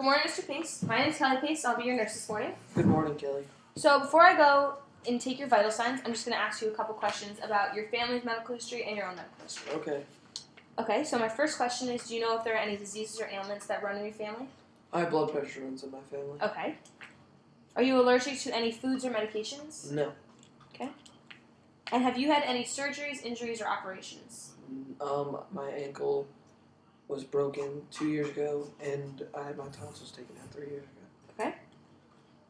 Good morning, Mr. Pace. My name is Kelly Pace. I'll be your nurse this morning. Good morning, Kelly. So before I go and take your vital signs, I'm just going to ask you a couple questions about your family's medical history and your own medical history. Okay. Okay, so my first question is, do you know if there are any diseases or ailments that run in your family? High blood pressure runs in my family. Okay. Are you allergic to any foods or medications? No. Okay. And have you had any surgeries, injuries, or operations? My ankle was broken 2 years ago, and I had my tonsils taken out 3 years ago. Okay.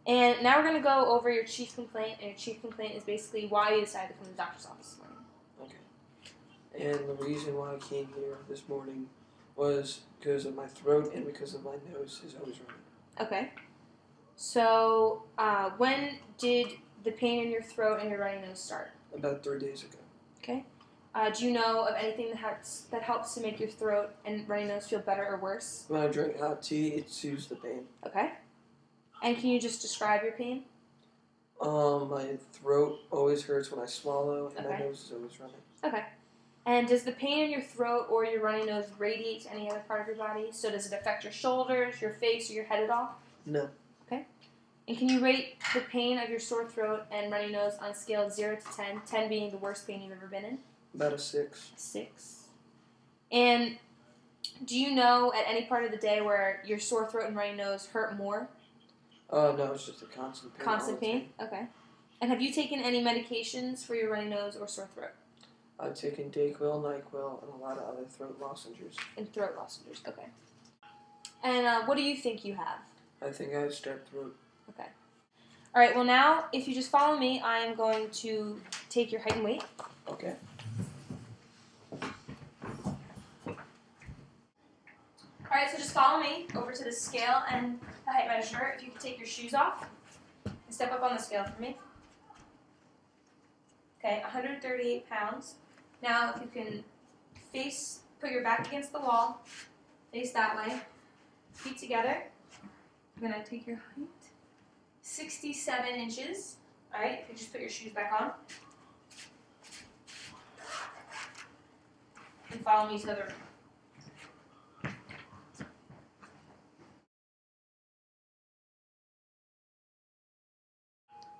And now we're going to go over your chief complaint, and your chief complaint is basically why you decided to come to the doctor's office this morning. Okay. And the reason why I came here this morning was because of my throat and because of my nose is always running. Okay. So, when did the pain in your throat and your runny nose start? About 3 days ago. Okay. Do you know of anything that helps to make your throat and runny nose feel better or worse? When I drink hot tea, it soothes the pain. Okay. And can you just describe your pain? My throat always hurts when I swallow, and Okay. my nose is always running. Okay. And does the pain in your throat or your runny nose radiate to any other part of your body? So does it affect your shoulders, your face, or your head at all? No. Okay. And can you rate the pain of your sore throat and runny nose on a scale of 0 to 10, 10 being the worst pain you've ever been in? About a 6. 6. And do you know at any part of the day where your sore throat and runny nose hurt more? No, it's just a constant pain. Constant pain? Okay. And have you taken any medications for your runny nose or sore throat? I've taken Dayquil, NyQuil, and a lot of other throat lozenges. And throat lozenges, okay. And what do you think you have? I think I have strep throat. Okay. All right, well now, if you just follow me, I am going to take your height and weight. Okay. All right, so just follow me over to the scale and the height measure. If you could take your shoes off and step up on the scale for me. Okay, 138 pounds. Now, if you can put your back against the wall, face that way, feet together. I'm going to take your height, 67 inches. All right, if you just put your shoes back on. And follow me to the other room.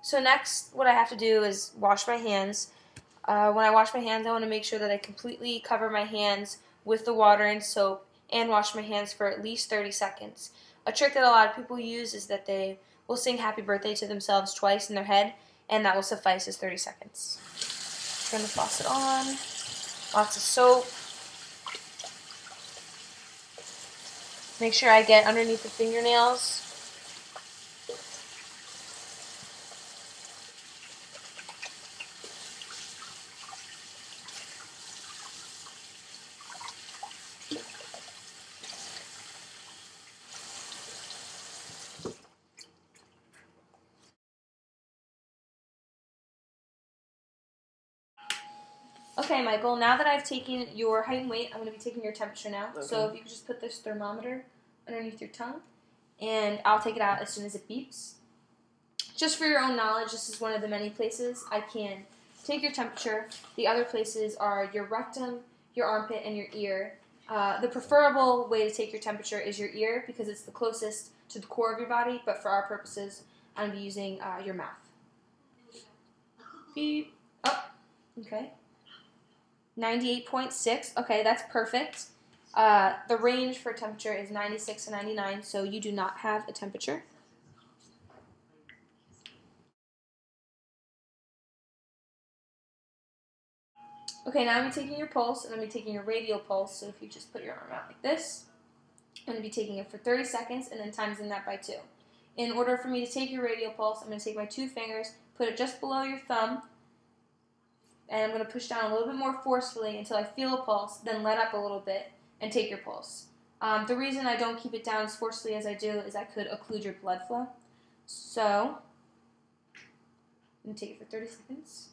So next, what I have to do is wash my hands. When I wash my hands, I want to make sure that I completely cover my hands with the water and soap and wash my hands for at least 30 seconds. A trick that a lot of people use is that they will sing happy birthday to themselves twice in their head, and that will suffice as 30 seconds. Turn the faucet on. Lots of soap. Make sure I get underneath the fingernails. Okay, Michael, now that I've taken your height and weight, I'm going to be taking your temperature now. Okay. So if you could just put this thermometer underneath your tongue, and I'll take it out as soon as it beeps. Just for your own knowledge, this is one of the many places I can take your temperature. The other places are your rectum, your armpit, and your ear. The preferable way to take your temperature is your ear because it's the closest to the core of your body, but for our purposes, I'm going to be using your mouth. Beep. Oh, okay. 98.6. Okay, that's perfect. The range for temperature is 96 to 99, so you do not have a temperature. Okay, now I'm taking your pulse, and I'm taking your radial pulse, so if you just put your arm out like this, I'm going to be taking it for 30 seconds and then timesing that by 2. In order for me to take your radial pulse, I'm going to take my 2 fingers, put it just below your thumb, and I'm going to push down a little bit more forcefully until I feel a pulse, then let up a little bit and take your pulse. The reason I don't keep it down as forcefully as I do is I could occlude your blood flow. So, I'm going to take it for 30 seconds.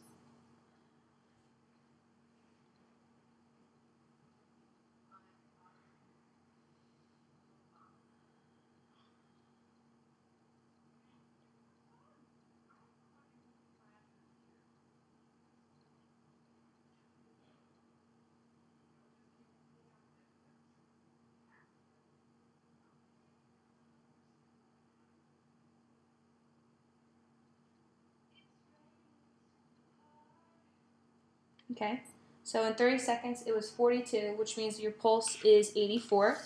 Okay, so in 30 seconds it was 42, which means your pulse is 84.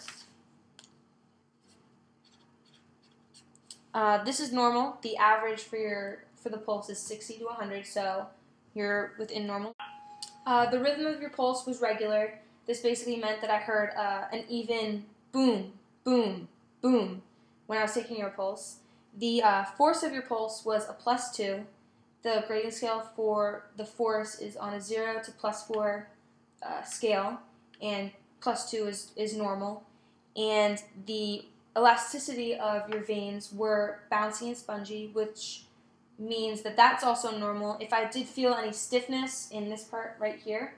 This is normal. The average for the pulse is 60 to 100, so you're within normal. The rhythm of your pulse was regular. This basically meant that I heard an even boom, boom, boom when I was taking your pulse. The force of your pulse was a +2. The grading scale for the force is on a 0 to +4 scale, and +2 is normal. And the elasticity of your veins were bouncy and spongy, which means that that's also normal. If I did feel any stiffness in this part right here,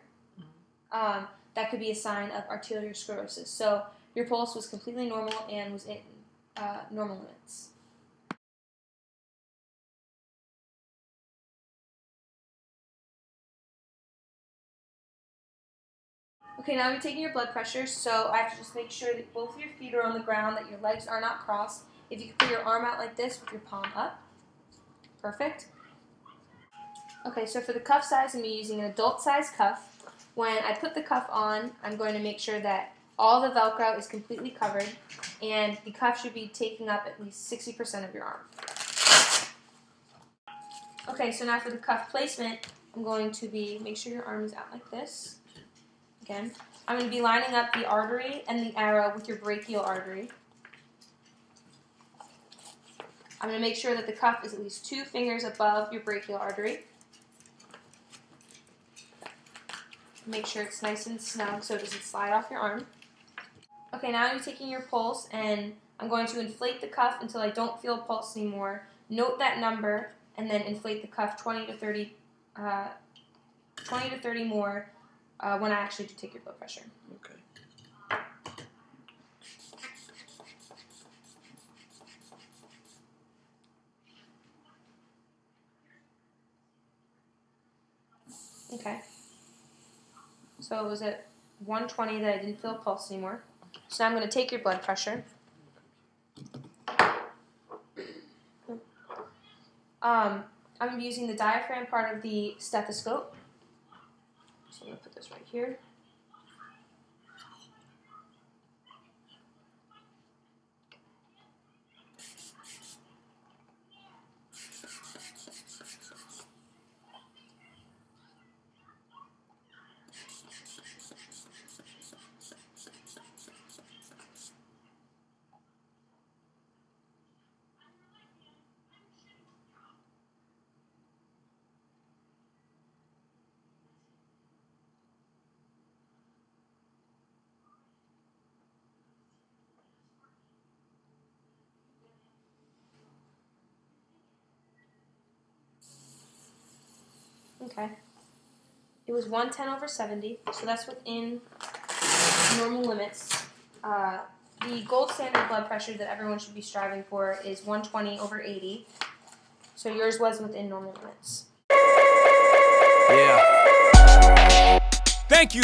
that could be a sign of arteriosclerosis. So your pulse was completely normal and was in normal limits. Okay, now I'm taking your blood pressure, so I have to just make sure that both of your feet are on the ground, that your legs are not crossed. If you could put your arm out like this with your palm up. Perfect. Okay, so for the cuff size, I'm going to be using an adult size cuff. When I put the cuff on, I'm going to make sure that all the Velcro is completely covered, and the cuff should be taking up at least 60% of your arm. Okay, so now for the cuff placement, I'm going to make sure your arm is out like this. Again, I'm going to be lining up the artery and the arrow with your brachial artery. I'm going to make sure that the cuff is at least 2 fingers above your brachial artery. Make sure it's nice and snug so it doesn't slide off your arm. Okay, now I'm taking your pulse, and I'm going to inflate the cuff until I don't feel a pulse anymore. Note that number, and then inflate the cuff 20 to 30 more when I actually do take your blood pressure. Okay. Okay. So it was at 120 that I didn't feel a pulse anymore. So now I'm going to take your blood pressure. I'm going to be using the diaphragm part of the stethoscope. So I'm going to put this right here. Okay. It was 110/70, so that's within normal limits. The gold standard blood pressure that everyone should be striving for is 120/80. So yours was within normal limits. Yeah. Thank you.